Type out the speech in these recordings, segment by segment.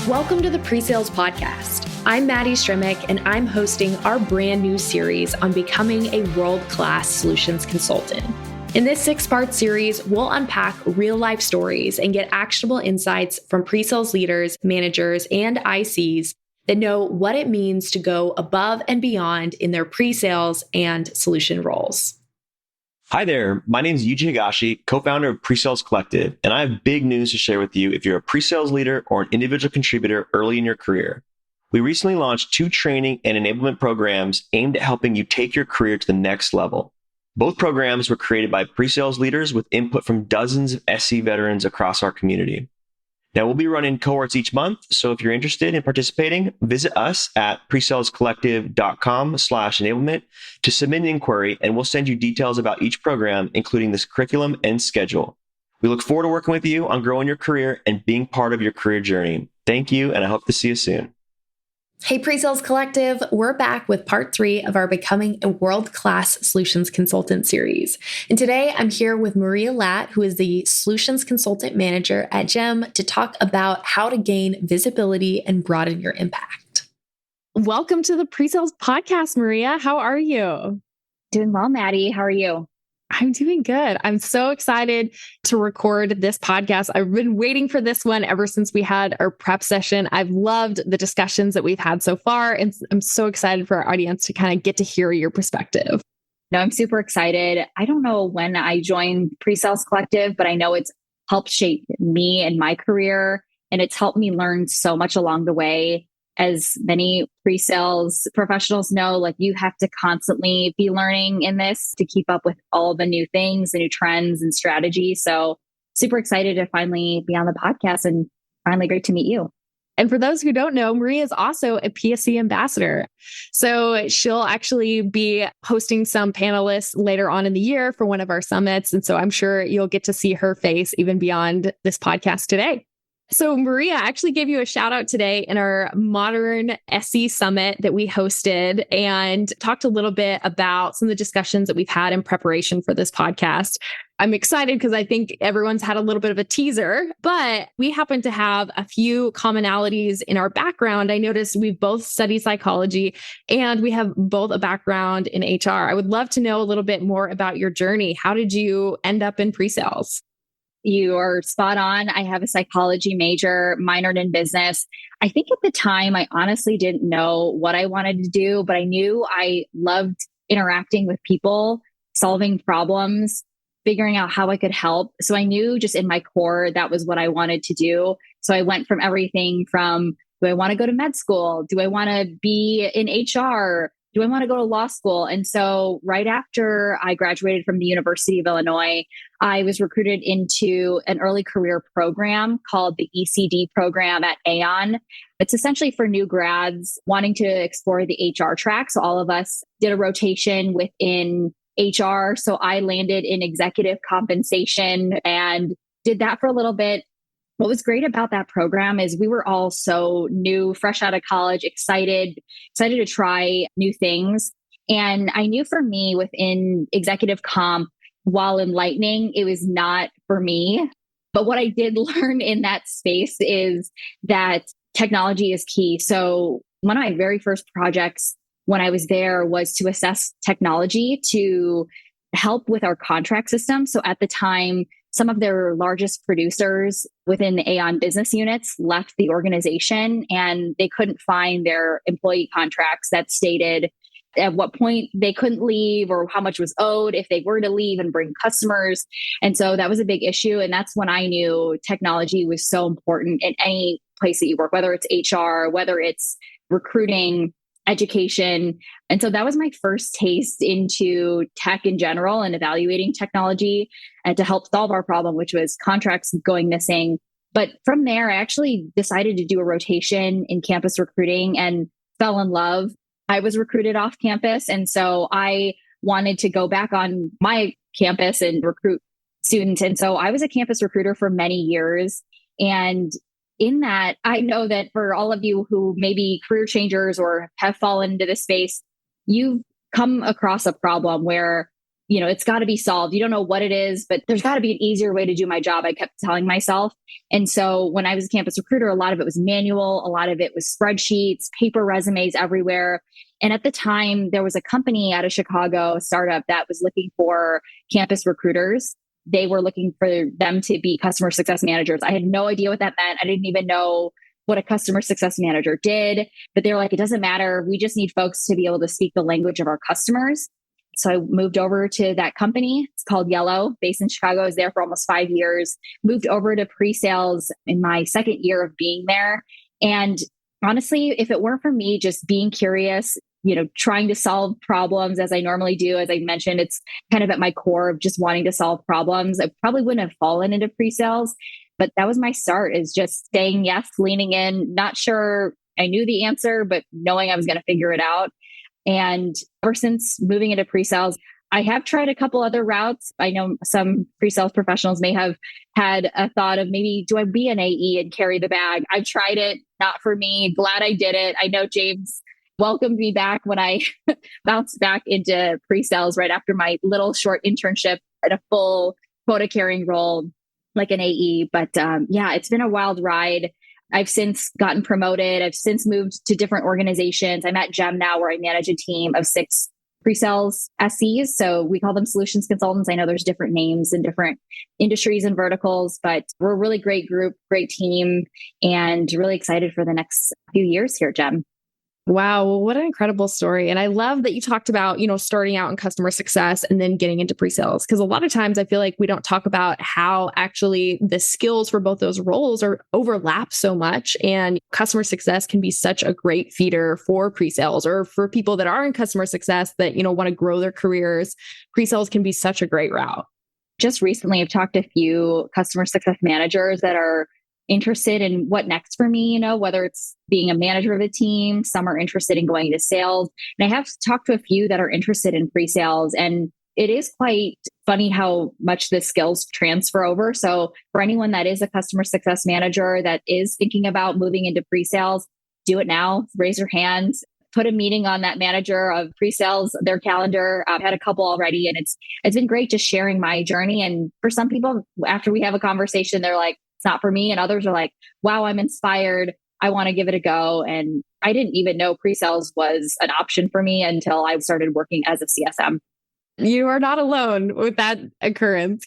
Welcome to the PreSales Podcast. I'm Mattie Stremic, and I'm hosting our brand new series on becoming a world-class solutions consultant. In this 6-part series, we'll unpack real-life stories and get actionable insights from pre-sales leaders, managers, and ICs that know what it means to go above and beyond in their pre-sales and solution roles. Hi there, my name is Yuji Higashi, co-founder of PreSales Collective, and I have big news to share with you if you're a pre-sales leader or an individual contributor early in your career. We recently launched 2 training and enablement programs aimed at helping you take your career to the next level. Both programs were created by pre-sales leaders with input from dozens of SC veterans across our community. Now, we'll be running cohorts each month, so if you're interested in participating, visit us at presalescollective.com/enablement to submit an inquiry, and we'll send you details about each program, including this curriculum and schedule. We look forward to working with you on growing your career and being part of your career journey. Thank you, and I hope to see you soon. Hey, PreSales Collective, we're back with part 3 of our Becoming a World-Class Solutions Consultant series. And today I'm here with Maria Latt, who is the Solutions Consultant Manager at GEM, to talk about how to gain visibility and broaden your impact. Welcome to the PreSales Podcast, Maria. How are you? Doing well, Mattie. How are you? I'm doing good. I'm so excited to record this podcast. I've been waiting for this one ever since we had our prep session. I've loved the discussions that we've had so far, and I'm so excited for our audience to kind of get to hear your perspective. No, I'm super excited. I don't know when I joined PreSales Collective, but I know it's helped shape me and my career, and it's helped me learn so much along the way. As many pre-sales professionals know, like you have to constantly be learning in this to keep up with all the new things, the new trends and strategies. So super excited to finally be on the podcast and finally great to meet you. And for those who don't know, Maria is also a PSC ambassador. So she'll actually be hosting some panelists later on in the year for one of our summits. And so I'm sure you'll get to see her face even beyond this podcast today. So Maria actually gave you a shout out today in our Modern SE Summit that we hosted and talked a little bit about some of the discussions that we've had in preparation for this podcast. I'm excited because I think everyone's had a little bit of a teaser, but we happen to have a few commonalities in our background. I noticed we've both studied psychology and we have both a background in HR. I would love to know a little bit more about your journey. How did you end up in pre-sales? You are spot on. I have a psychology major, minored in business. I think at the time, I honestly didn't know what I wanted to do, but I knew I loved interacting with people, solving problems, figuring out how I could help. So I knew just in my core, that was what I wanted to do. So I went from everything from, do I want to go to med school? Do I want to be in HR? Do I want to go to law school? And so right after I graduated from the University of Illinois, I was recruited into an early career program called the ECD program at Aon. It's essentially for new grads wanting to explore the HR track. So all of us did a rotation within HR. So I landed in executive compensation and did that for a little bit. What was great about that program is we were all so new, fresh out of college, excited to try new things. And I knew for me within executive comp, while enlightening, it was not for me. But what I did learn in that space is that technology is key. So one of my very first projects when I was there was to assess technology to help with our contract system. So at the time, some of their largest producers within the Aon business units left the organization and they couldn't find their employee contracts that stated at what point they couldn't leave or how much was owed if they were to leave and bring customers. And so that was a big issue. And that's when I knew technology was so important in any place that you work, whether it's HR, whether it's recruiting, education. And so that was my first taste into tech in general and evaluating technology and to help solve our problem, which was contracts going missing. But from there, I actually decided to do a rotation in campus recruiting and fell in love. I was recruited off campus. And so I wanted to go back on my campus and recruit students. And so I was a campus recruiter for many years. And in that, I know that for all of you who may be career changers or have fallen into this space, you've come across a problem where it's got to be solved. You don't know what it is, but there's got to be an easier way to do my job. I kept telling myself. And so when I was a campus recruiter, a lot of it was manual. A lot of it was spreadsheets, paper resumes everywhere. And at the time, there was a company out of Chicago, a startup that was looking for campus recruiters. They were looking for them to be customer success managers. I had no idea what that meant. I didn't even know what a customer success manager did, but they were like, it doesn't matter. We just need folks to be able to speak the language of our customers. So I moved over to that company. It's called Yellow, based in Chicago. I was there for almost 5 years, moved over to pre-sales in my second year of being there. And honestly, if it weren't for me just being curious, trying to solve problems as I normally do, as I mentioned, it's kind of at my core of just wanting to solve problems. I probably wouldn't have fallen into pre-sales, but that was my start, is just saying yes, leaning in, not sure I knew the answer, but knowing I was going to figure it out. And ever since moving into pre-sales, I have tried a couple other routes. I know some pre-sales professionals may have had a thought of maybe, do I be an AE and carry the bag? I've tried it, not for me. Glad I did it. I know James welcomed me back when I bounced back into pre-sales right after my little short internship at a full quota carrying role like an AE. But it's been a wild ride. I've since gotten promoted. I've since moved to different organizations. I'm at GEM now, where I manage a team of 6 pre-sales SEs. So we call them solutions consultants. I know there's different names in different industries and verticals, but we're a really great group, great team, and really excited for the next few years here at GEM. Wow, well, what an incredible story. And I love that you talked about, starting out in customer success and then getting into pre-sales. Because a lot of times I feel like we don't talk about how actually the skills for both those roles are overlap so much. And customer success can be such a great feeder for pre-sales, or for people that are in customer success that, want to grow their careers. Pre-sales can be such a great route. Just recently, I've talked to a few customer success managers that are interested in what next for me, whether it's being a manager of a team. Some are interested in going into sales. And I have talked to a few that are interested in pre-sales. And it is quite funny how much the skills transfer over. So for anyone that is a customer success manager that is thinking about moving into pre-sales, do it now. Raise your hands. Put a meeting on that manager of pre-sales, their calendar. I've had a couple already, and it's been great just sharing my journey. And for some people, after we have a conversation, they're like, not for me. And others are like, wow, I'm inspired. I want to give it a go. And I didn't even know pre-sales was an option for me until I started working as a CSM. You are not alone with that occurrence.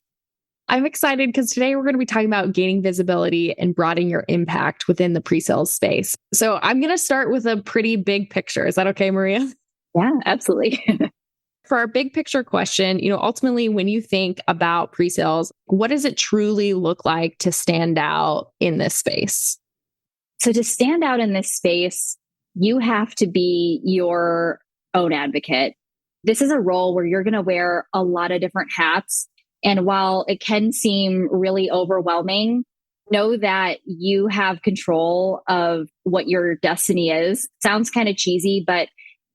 I'm excited because today we're going to be talking about gaining visibility and broadening your impact within the pre-sales space. So I'm going to start with a pretty big picture. Is that okay, Maria? Yeah, absolutely. For our big picture question, ultimately, when you think about pre-sales, what does it truly look like to stand out in this space? So to stand out in this space, you have to be your own advocate. This is a role where you're going to wear a lot of different hats. And while it can seem really overwhelming, know that you have control of what your destiny is. Sounds kind of cheesy, but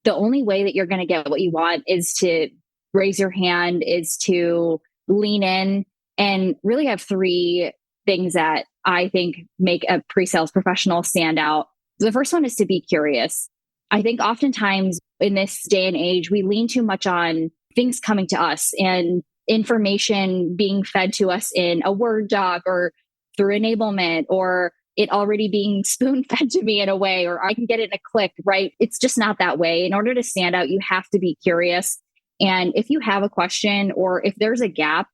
the only way that you're going to get what you want is to raise your hand, is to lean in, and really have 3 things that I think make a pre-sales professional stand out. The first one is to be curious. I think oftentimes in this day and age, we lean too much on things coming to us and information being fed to us in a Word doc or through enablement, or it already being spoon fed to me in a way, or I can get it in a click, right? It's just not that way. In order to stand out, you have to be curious. And if you have a question, or if there's a gap,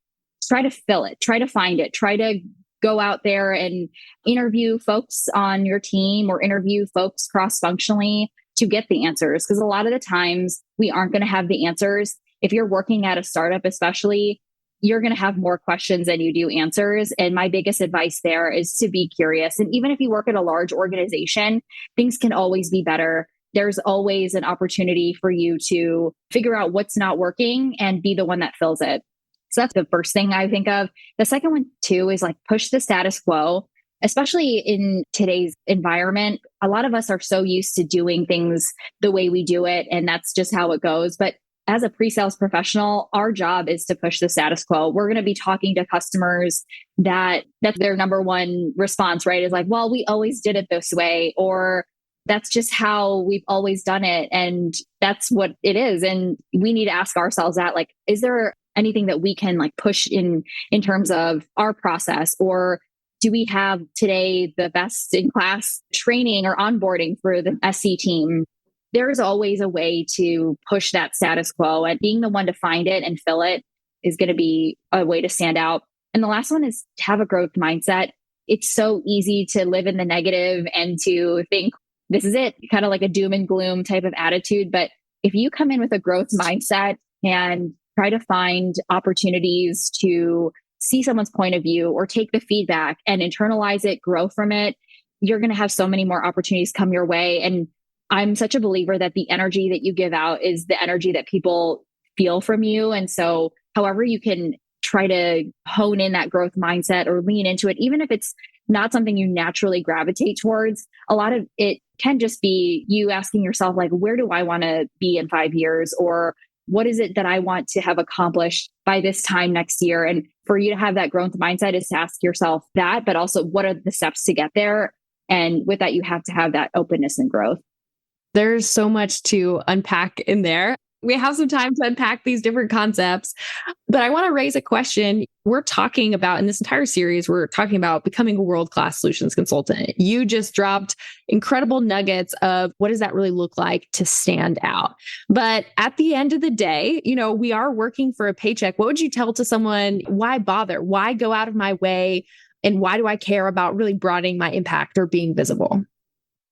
try to fill it, try to find it, try to go out there and interview folks on your team or interview folks cross-functionally to get the answers. Because a lot of the times we aren't going to have the answers. If you're working at a startup, especially, you're going to have more questions than you do answers. And my biggest advice there is to be curious. And even if you work at a large organization, things can always be better. There's always an opportunity for you to figure out what's not working and be the one that fills it. So that's the first thing I think of. The second one too is like push the status quo, especially in today's environment. A lot of us are so used to doing things the way we do it, and that's just how it goes. But as a pre-sales professional, our job is to push the status quo. We're going to be talking to customers that's their number one response, right? Is like, well, we always did it this way, or that's just how we've always done it. And that's what it is. And we need to ask ourselves that, like, is there anything that we can like push in terms of our process? Or do we have today the best in class training or onboarding for the SC team? There's always a way to push that status quo, and being the one to find it and fill it is going to be a way to stand out. And the last one is to have a growth mindset. It's so easy to live in the negative and to think this is it, kind of like a doom and gloom type of attitude. But if you come in with a growth mindset and try to find opportunities to see someone's point of view or take the feedback and internalize it, grow from it, you're going to have so many more opportunities come your way. And I'm such a believer that the energy that you give out is the energy that people feel from you. And so however you can try to hone in that growth mindset or lean into it, even if it's not something you naturally gravitate towards, a lot of it can just be you asking yourself, like, where do I want to be in 5 years? Or what is it that I want to have accomplished by this time next year? And for you to have that growth mindset is to ask yourself that, but also what are the steps to get there? And with that, you have to have that openness and growth. There's so much to unpack in there. We have some time to unpack these different concepts, but I want to raise a question. We're talking about in this entire series, we're talking about becoming a world-class solutions consultant. You just dropped incredible nuggets of what does that really look like to stand out. But at the end of the day, we are working for a paycheck. What would you tell to someone? Why bother? Why go out of my way? And why do I care about really broadening my impact or being visible?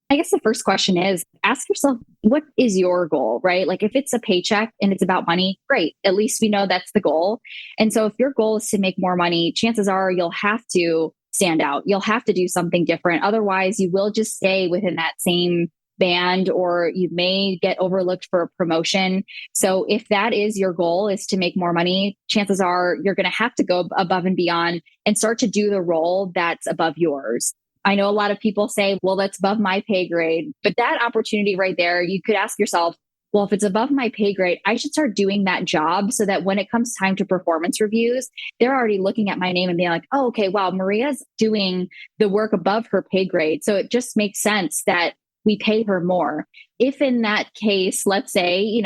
I guess the first question is ask yourself, what is your goal, right? Like if it's a paycheck and it's about money, great. At least we know that's the goal. And so if your goal is to make more money, chances are you'll have to stand out. You'll have to do something different. Otherwise, you will just stay within that same band, or you may get overlooked for a promotion. So if that is your goal, is to make more money, chances are you're going to have to go above and beyond and start to do the role that's above yours. I know a lot of people say, well, that's above my pay grade. But that opportunity right there, you could ask yourself, well, if it's above my pay grade, I should start doing that job so that when it comes time to performance reviews, they're already looking at my name and being like, oh, okay, wow, Maria's doing the work above her pay grade. So it just makes sense that we pay her more. If in that case, let's say,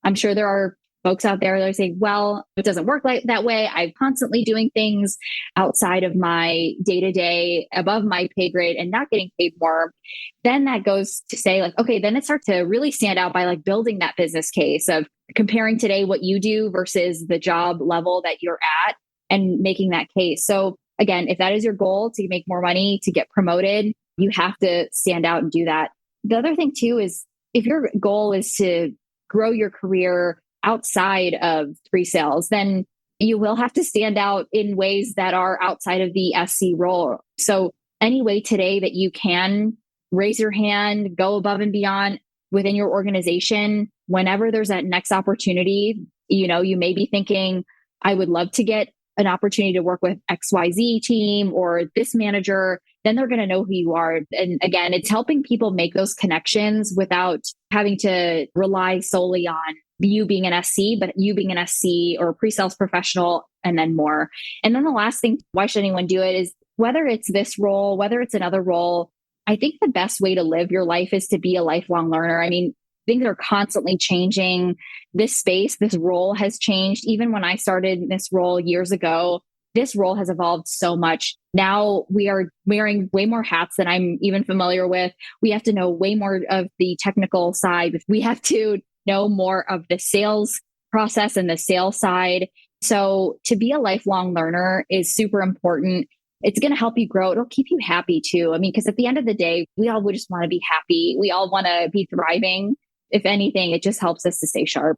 I'm sure there are folks out there that are saying, well, it doesn't work like that way. I'm constantly doing things outside of my day-to-day above my pay grade and not getting paid more. Then that goes to say like, okay, then it starts to really stand out by like building that business case of comparing today what you do versus the job level that you're at and making that case. So again, if that is your goal to make more money, to get promoted, you have to stand out and do that. The other thing too is if your goal is to grow your career outside of pre-sales, then you will have to stand out in ways that are outside of the SC role. So any way today that you can raise your hand, go above and beyond within your organization, whenever there's that next opportunity, you may be thinking, I would love to get an opportunity to work with XYZ team or this manager, then they're going to know who you are. And again, it's helping people make those connections without having to rely solely on you being an SC, but you being an SC or a pre-sales professional and then more. And then the last thing, why should anyone do it, is whether it's this role, whether it's another role, I think the best way to live your life is to be a lifelong learner. I mean, things are constantly changing. This space, this role has changed. Even when I started this role years ago, this role has evolved so much. Now we are wearing way more hats than I'm even familiar with. We have to know way more of the technical side. We have to know more of the sales process and the sales side. So to be a lifelong learner is super important. It's going to help you grow. It'll keep you happy too. I mean, because at the end of the day, we all would just want to be happy. We all want to be thriving. If anything, it just helps us to stay sharp.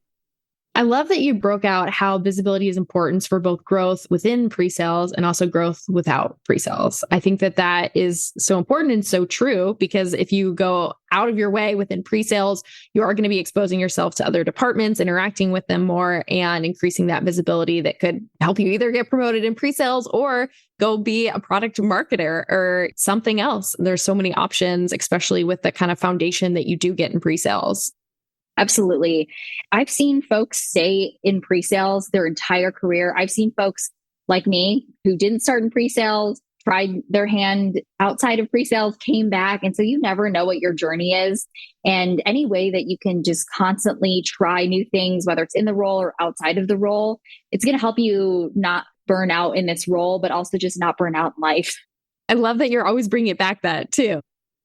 I love that you broke out how visibility is important for both growth within pre-sales and also growth without pre-sales. I think that that is so important and so true, because if you go out of your way within pre-sales, you are going to be exposing yourself to other departments, interacting with them more, and increasing that visibility that could help you either get promoted in pre-sales or go be a product marketer or something else. There's so many options, especially with the kind of foundation that you do get in pre-sales. Absolutely. I've seen folks stay in pre-sales their entire career. I've seen folks like me who didn't start in pre-sales, tried their hand outside of pre-sales, came back. And so you never know what your journey is. And any way that you can just constantly try new things, whether it's in the role or outside of the role, it's going to help you not burn out in this role, but also just not burn out in life. I love that you're always bringing it back that too.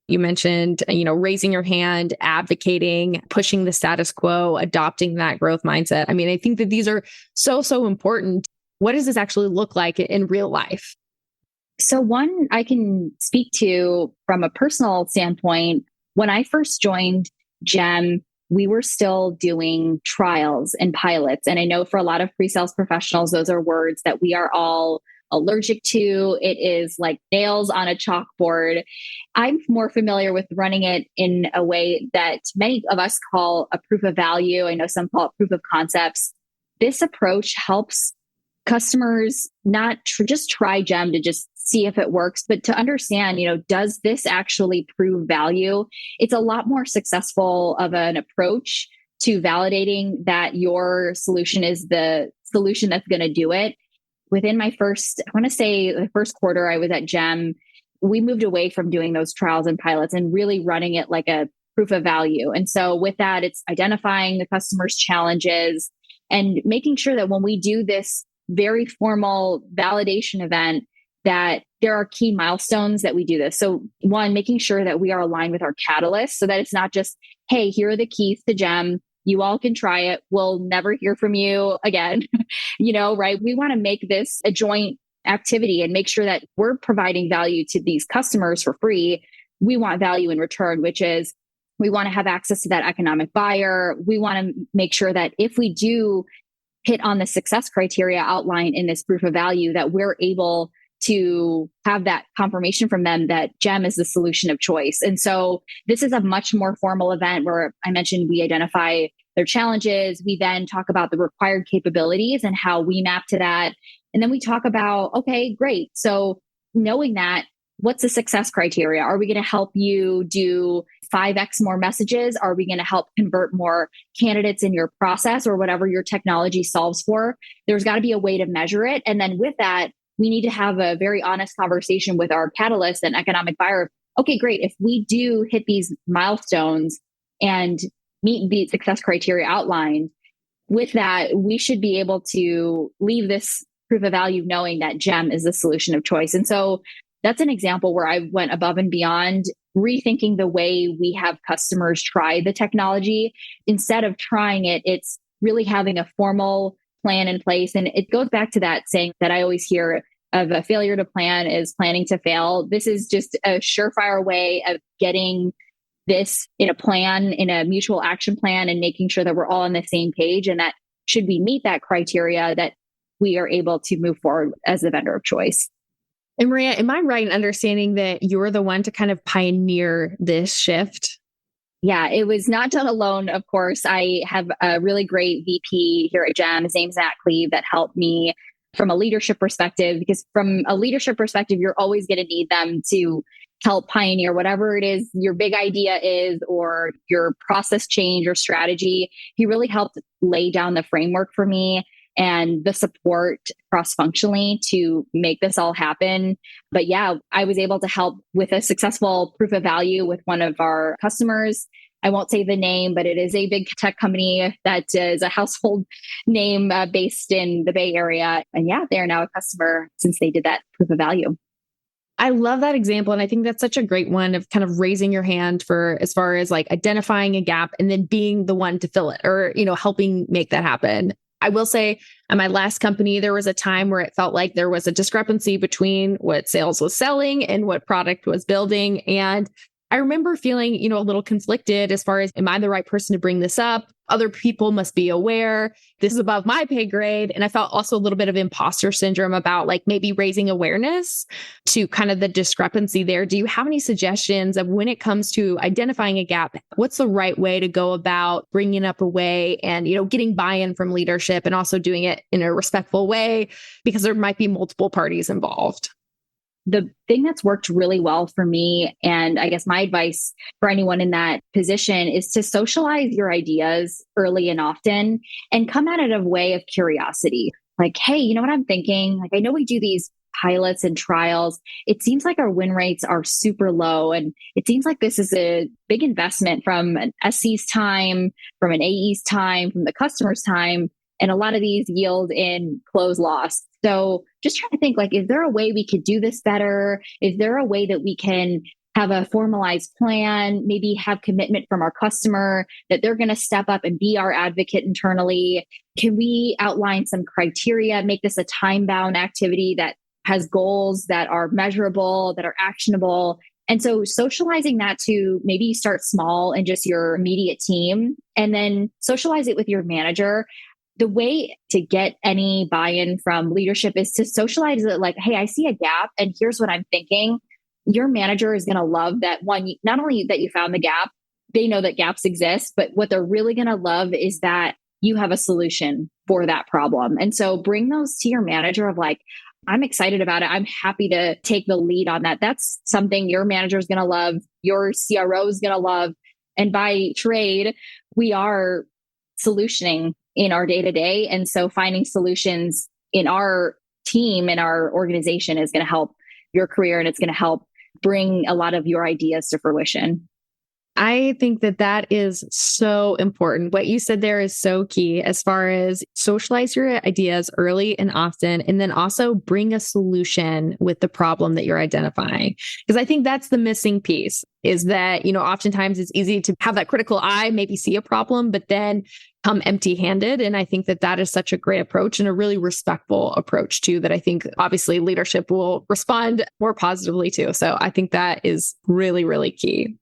You mentioned, raising your hand, advocating, pushing the status quo, adopting that growth mindset. I mean, I think that these are so, so important. What does this actually look like in real life? So one I can speak to from a personal standpoint, when I first joined GEM, we were still doing trials and pilots. And I know for a lot of pre-sales professionals, those are words that we are all allergic to. It is like nails on a chalkboard. I'm more familiar with running it in a way that many of us call a proof of value. I know some call it proof of concepts. This approach helps customers not just try GEM to just see if it works, but to understand, does this actually prove value? It's a lot more successful of an approach to validating that your solution is the solution that's going to do it. Within my first, I want to say the first quarter I was at GEM, we moved away from doing those trials and pilots and really running it like a proof of value. And so with that, it's identifying the customer's challenges and making sure that when we do this very formal validation event, that there are key milestones that we do this. So one, making sure that we are aligned with our catalysts so that it's not just, hey, here are the keys to GEM. You all can try it. We'll never hear from you again. Right? We want to make this a joint activity and make sure that we're providing value to these customers for free. We want value in return, which is we want to have access to that economic buyer. We want to make sure that if we do hit on the success criteria outlined in this proof of value, that we're able to have that confirmation from them that GEM is the solution of choice. And so this is a much more formal event where I mentioned we identify their challenges. We then talk about the required capabilities and how we map to that. And then we talk about, okay, great. So knowing that, what's the success criteria? Are we going to help you do 5x more messages? Are we going to help convert more candidates in your process or whatever your technology solves for? There's got to be a way to measure it. And then with that, we need to have a very honest conversation with our catalyst and economic buyer. Okay, great. If we do hit these milestones and meet the success criteria outlined, with that, we should be able to leave this proof of value knowing that GEM is the solution of choice. And so that's an example where I went above and beyond, rethinking the way we have customers try the technology. Instead of trying it, it's really having a formal plan in place. And it goes back to that saying that I always hear of a failure to plan is planning to fail. This is just a surefire way of getting this in a plan, in a mutual action plan, and making sure that we're all on the same page. And that should we meet that criteria, that we are able to move forward as the vendor of choice. And Maria, am I right in understanding that you're the one to kind of pioneer this shift? Yeah, it was not done alone, of course. I have a really great VP here at GEM. His name's Zach Cleve, that helped me from a leadership perspective, because from a leadership perspective, you're always going to need them to help pioneer whatever it is your big idea is or your process change or strategy. He really helped lay down the framework for me and the support cross-functionally to make this all happen. But yeah, I was able to help with a successful proof of value with one of our customers. I won't say the name, but it is a big tech company that is a household name based in the Bay Area. And yeah, they are now a customer since they did that proof of value. I love that example. And I think that's such a great one of kind of raising your hand for as far as like identifying a gap and then being the one to fill it or, helping make that happen. I will say at my last company, there was a time where it felt like there was a discrepancy between what sales was selling and what product was building. And I remember feeling, a little conflicted as far as, am I the right person to bring this up? Other people must be aware. This is above my pay grade. And I felt also a little bit of imposter syndrome about like maybe raising awareness to kind of the discrepancy there. Do you have any suggestions of when it comes to identifying a gap, what's the right way to go about bringing up a way and, getting buy-in from leadership and also doing it in a respectful way because there might be multiple parties involved? The thing that's worked really well for me, and I guess my advice for anyone in that position, is to socialize your ideas early and often and come at it a way of curiosity. Like, hey, you know what I'm thinking? Like, I know we do these pilots and trials, it seems like our win rates are super low. And it seems like this is a big investment from an SC's time, from an AE's time, from the customer's time. And a lot of these yield in close loss. So just trying to think like, is there a way we could do this better? Is there a way that we can have a formalized plan, maybe have commitment from our customer that they're going to step up and be our advocate internally? Can we outline some criteria, make this a time-bound activity that has goals that are measurable, that are actionable? And so socializing that to maybe start small and just your immediate team, and then socialize it with your manager. The way to get any buy-in from leadership is to socialize it like, hey, I see a gap and here's what I'm thinking. Your manager is going to love that one, not only that you found the gap, they know that gaps exist, but what they're really going to love is that you have a solution for that problem. And so bring those to your manager of like, I'm excited about it. I'm happy to take the lead on that. That's something your manager is going to love. Your CRO is going to love. And by trade, we are solutioning in our day to day. And so finding solutions in our team, in our organization is going to help your career and it's going to help bring a lot of your ideas to fruition. I think that that is so important. What you said there is so key as far as socialize your ideas early and often, and then also bring a solution with the problem that you're identifying. Because I think that's the missing piece is that, oftentimes it's easy to have that critical eye, maybe see a problem, but then come empty-handed. And I think that that is such a great approach and a really respectful approach too, that I think obviously leadership will respond more positively to. So I think that is really, really key.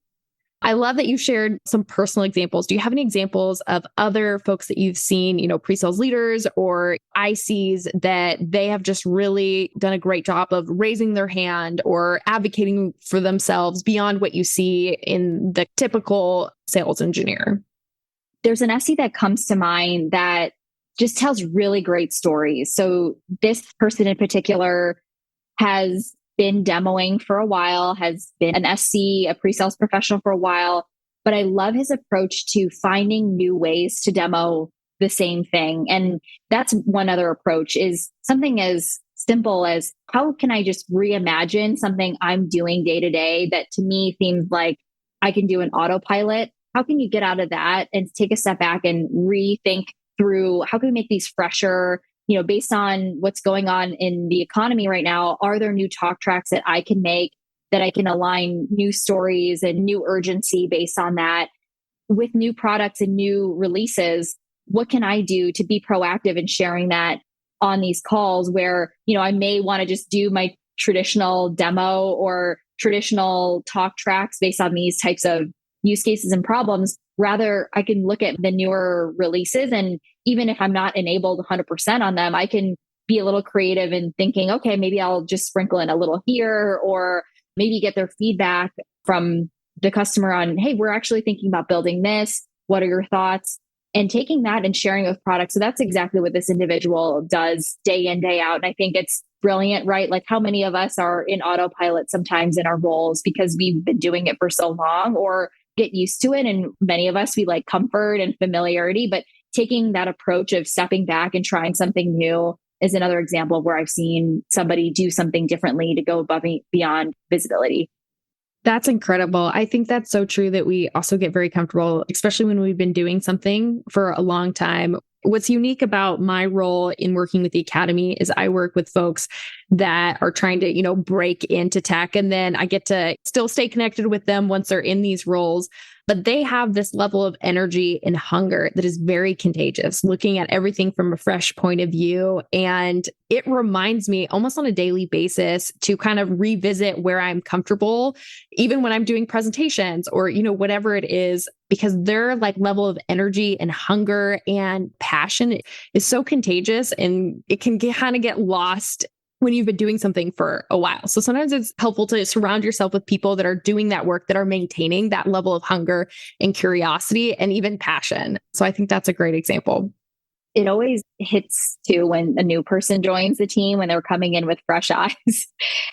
I love that you shared some personal examples. Do you have any examples of other folks that you've seen, pre-sales leaders or ICs that they have just really done a great job of raising their hand or advocating for themselves beyond what you see in the typical sales engineer? There's an SE that comes to mind that just tells really great stories. So this person in particular has been demoing for a while, has been an SC, a pre-sales professional for a while, but I love his approach to finding new ways to demo the same thing. And that's one other approach is something as simple as how can I just reimagine something I'm doing day to day that to me seems like I can do an autopilot. How can you get out of that and take a step back and rethink through how can we make these fresher? Based on what's going on in the economy right now, are there new talk tracks that I can make that I can align new stories and new urgency based on that with new products and new releases? What can I do to be proactive in sharing that on these calls where, I may want to just do my traditional demo or traditional talk tracks based on these types of use cases and problems. Rather, I can look at the newer releases and even if I'm not enabled 100% on them, I can be a little creative in thinking, okay, maybe I'll just sprinkle in a little here, or maybe get their feedback from the customer on, hey, we're actually thinking about building this. What are your thoughts? And taking that and sharing with products. So that's exactly what this individual does day in, day out. And I think it's brilliant, right? Like how many of us are in autopilot sometimes in our roles because we've been doing it for so long or get used to it. And many of us, we like comfort and familiarity, but taking that approach of stepping back and trying something new is another example of where I've seen somebody do something differently to go above and beyond visibility. That's incredible. I think that's so true that we also get very comfortable, especially when we've been doing something for a long time. What's unique about my role in working with the Academy is I work with folks that are trying to, break into tech. And then I get to still stay connected with them once they're in these roles. But they have this level of energy and hunger that is very contagious, looking at everything from a fresh point of view. And it reminds me almost on a daily basis to kind of revisit where I'm comfortable, even when I'm doing presentations or, whatever it is, because their level of energy and hunger and passion is so contagious and it can kind of get lost when you've been doing something for a while. So sometimes it's helpful to surround yourself with people that are doing that work, that are maintaining that level of hunger and curiosity and even passion. So I think that's a great example. It always hits too when a new person joins the team, when they're coming in with fresh eyes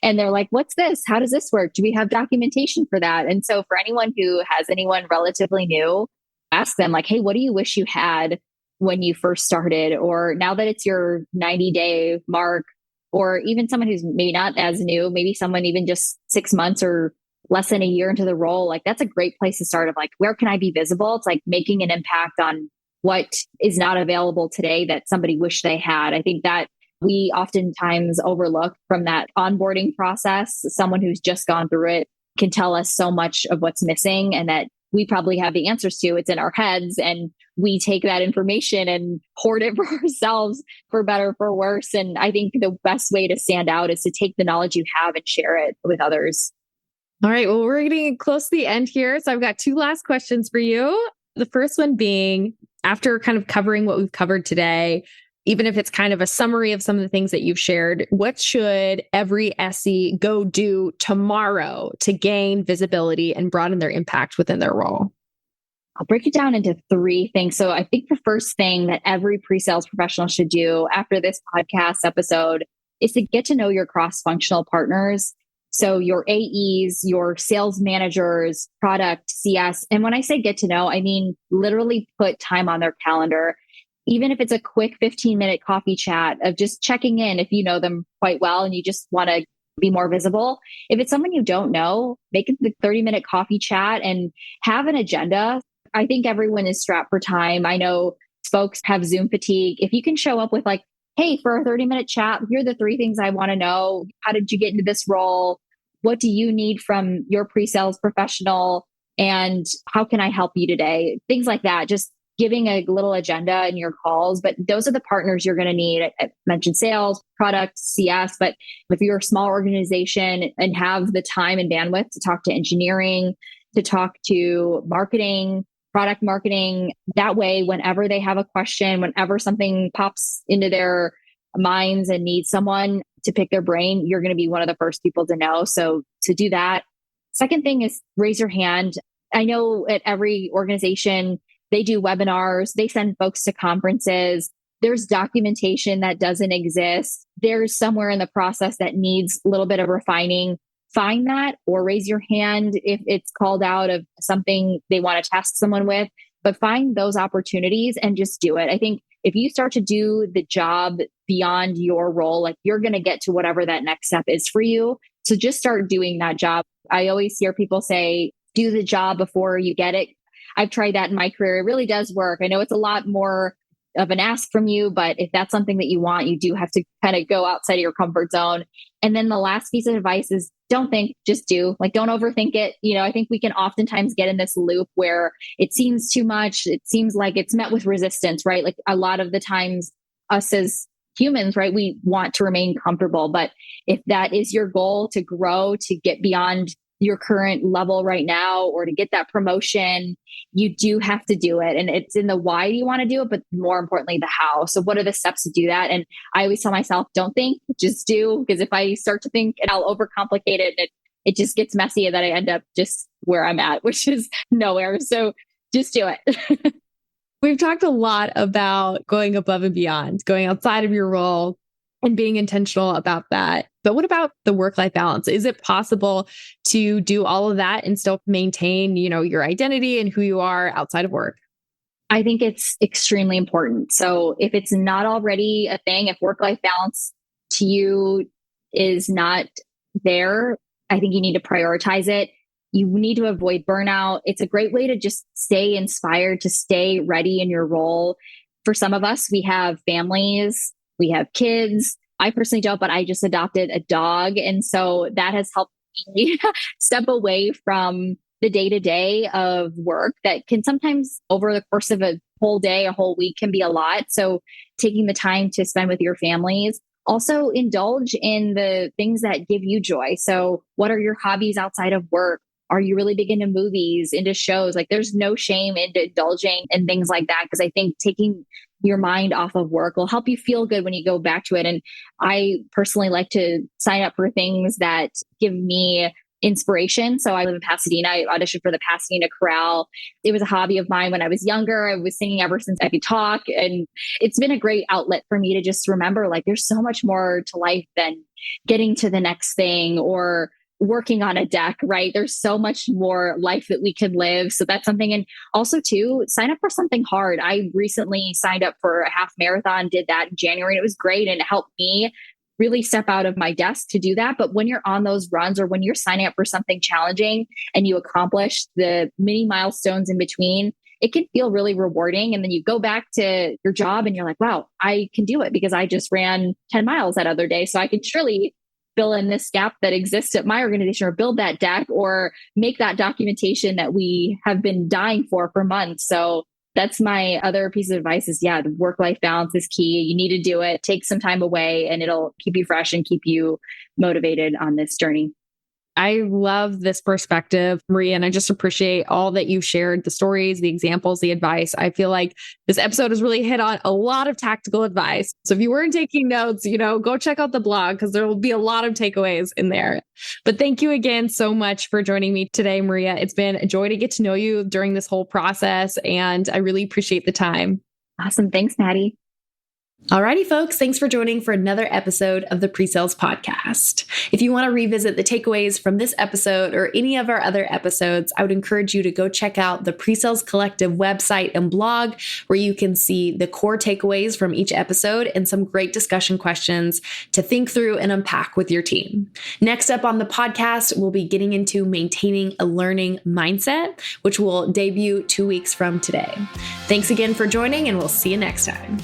and they're like, what's this? How does this work? Do we have documentation for that? And so for anyone who has anyone relatively new, ask them hey, what do you wish you had when you first started? Or now that it's your 90-day mark, or even someone who's maybe not as new, maybe someone even just 6 months or less than a year into the role, like that's a great place to start of like, where can I be visible? It's like making an impact on what is not available today that somebody wished they had. I think that we oftentimes overlook from that onboarding process. Someone who's just gone through it can tell us so much of what's missing and that we probably have the answers to. It's in our heads, and we take that information and hoard it for ourselves, for better, for worse. And I think the best way to stand out is to take the knowledge you have and share it with others. All right. Well, we're getting close to the end here. So I've got two last questions for you. The first one being, after kind of covering what we've covered today, even if it's kind of a summary of some of the things that you've shared, what should every SE go do tomorrow to gain visibility and broaden their impact within their role? I'll break it down into three things. So I think the first thing that every pre-sales professional should do after this podcast episode is to get to know your cross-functional partners. So your AEs, your sales managers, product, CS. And when I say get to know, I mean literally put time on their calendar. Even if it's a quick 15-minute coffee chat of just checking in if you know them quite well and you just want to be more visible. If it's someone you don't know, make it the 30-minute coffee chat and have an agenda. I think everyone is strapped for time. I know folks have Zoom fatigue. If you can show up with like, hey, for a 30-minute chat, here are the three things I want to know. How did you get into this role? What do you need from your pre-sales professional? And how can I help you today? Things like that. Just giving a little agenda in your calls. But those are the partners you're going to need. I mentioned sales, product, CS. But if you're a small organization and have the time and bandwidth to talk to engineering, to talk to marketing, product marketing, that way, whenever they have a question, whenever something pops into their minds and needs someone to pick their brain, you're going to be one of the first people to know. So to do that. Second thing is raise your hand. I know at every organization, they do webinars, they send folks to conferences. There's documentation that doesn't exist. There's somewhere in the process that needs a little bit of refining. Find that or raise your hand if it's called out of something they want to task someone with, but find those opportunities and just do it. I think if you start to do the job beyond your role, like you're going to get to whatever that next step is for you. So just start doing that job. I always hear people say, do the job before you get it. I've tried that in my career. It really does work. I know it's a lot more of an ask from you, but if that's something that you want, you do have to kind of go outside of your comfort zone. And then the last piece of advice is don't think, just do. Like, don't overthink it. I think we can oftentimes get in this loop where it seems too much. It seems like it's met with resistance, right? Like a lot of the times us as humans, right? We want to remain comfortable. But if that is your goal to grow, to get beyond your current level right now, or to get that promotion, you do have to do it. And it's in the why you want to do it, but more importantly, the how. So what are the steps to do that? And I always tell myself, don't think, just do. Because if I start to think and I'll overcomplicate it, it just gets messy and then I end up just where I'm at, which is nowhere. So just do it. We've talked a lot about going above and beyond, going outside of your role and being intentional about that. But what about the work-life balance? Is it possible to do all of that and still maintain, your identity and who you are outside of work? I think it's extremely important. So if it's not already a thing, if work-life balance to you is not there, I think you need to prioritize it. You need to avoid burnout. It's a great way to just stay inspired, to stay ready in your role. For some of us, we have families, we have kids. I personally don't, but I just adopted a dog. And so that has helped me step away from the day-to-day of work that can sometimes over the course of a whole day, a whole week can be a lot. So taking the time to spend with your families. Also indulge in the things that give you joy. So what are your hobbies outside of work? Are you really big into movies, into shows? Like there's no shame in indulging in things like that. Because I think taking your mind off of work will help you feel good when you go back to it. And I personally like to sign up for things that give me inspiration. So I live in Pasadena. I auditioned for the Pasadena Chorale. It was a hobby of mine when I was younger. I was singing ever since I could talk. And it's been a great outlet for me to just remember, like, there's so much more to life than getting to the next thing or working on a deck, right? There's so much more life that we can live. So that's something. And also too, sign up for something hard. I recently signed up for a half marathon, did that in January. And it was great. And it helped me really step out of my desk to do that. But when you're on those runs or when you're signing up for something challenging and you accomplish the mini milestones in between, it can feel really rewarding. And then you go back to your job and you're like, wow, I can do it because I just ran 10 miles that other day. So I can surely fill in this gap that exists at my organization, or build that deck, or make that documentation that we have been dying for months. So that's my other piece of advice is, the work-life balance is key. You need to do it, take some time away, and it'll keep you fresh and keep you motivated on this journey. I love this perspective, Maria, and I just appreciate all that you shared, the stories, the examples, the advice. I feel like this episode has really hit on a lot of tactical advice. So if you weren't taking notes, go check out the blog because there will be a lot of takeaways in there. But thank you again so much for joining me today, Maria. It's been a joy to get to know you during this whole process, and I really appreciate the time. Awesome. Thanks, Mattie. Alrighty, folks, thanks for joining for another episode of the PreSales Podcast. If you want to revisit the takeaways from this episode or any of our other episodes, I would encourage you to go check out the PreSales Collective website and blog, where you can see the core takeaways from each episode and some great discussion questions to think through and unpack with your team. Next up on the podcast, we'll be getting into maintaining a learning mindset, which will debut 2 weeks from today. Thanks again for joining, and we'll see you next time.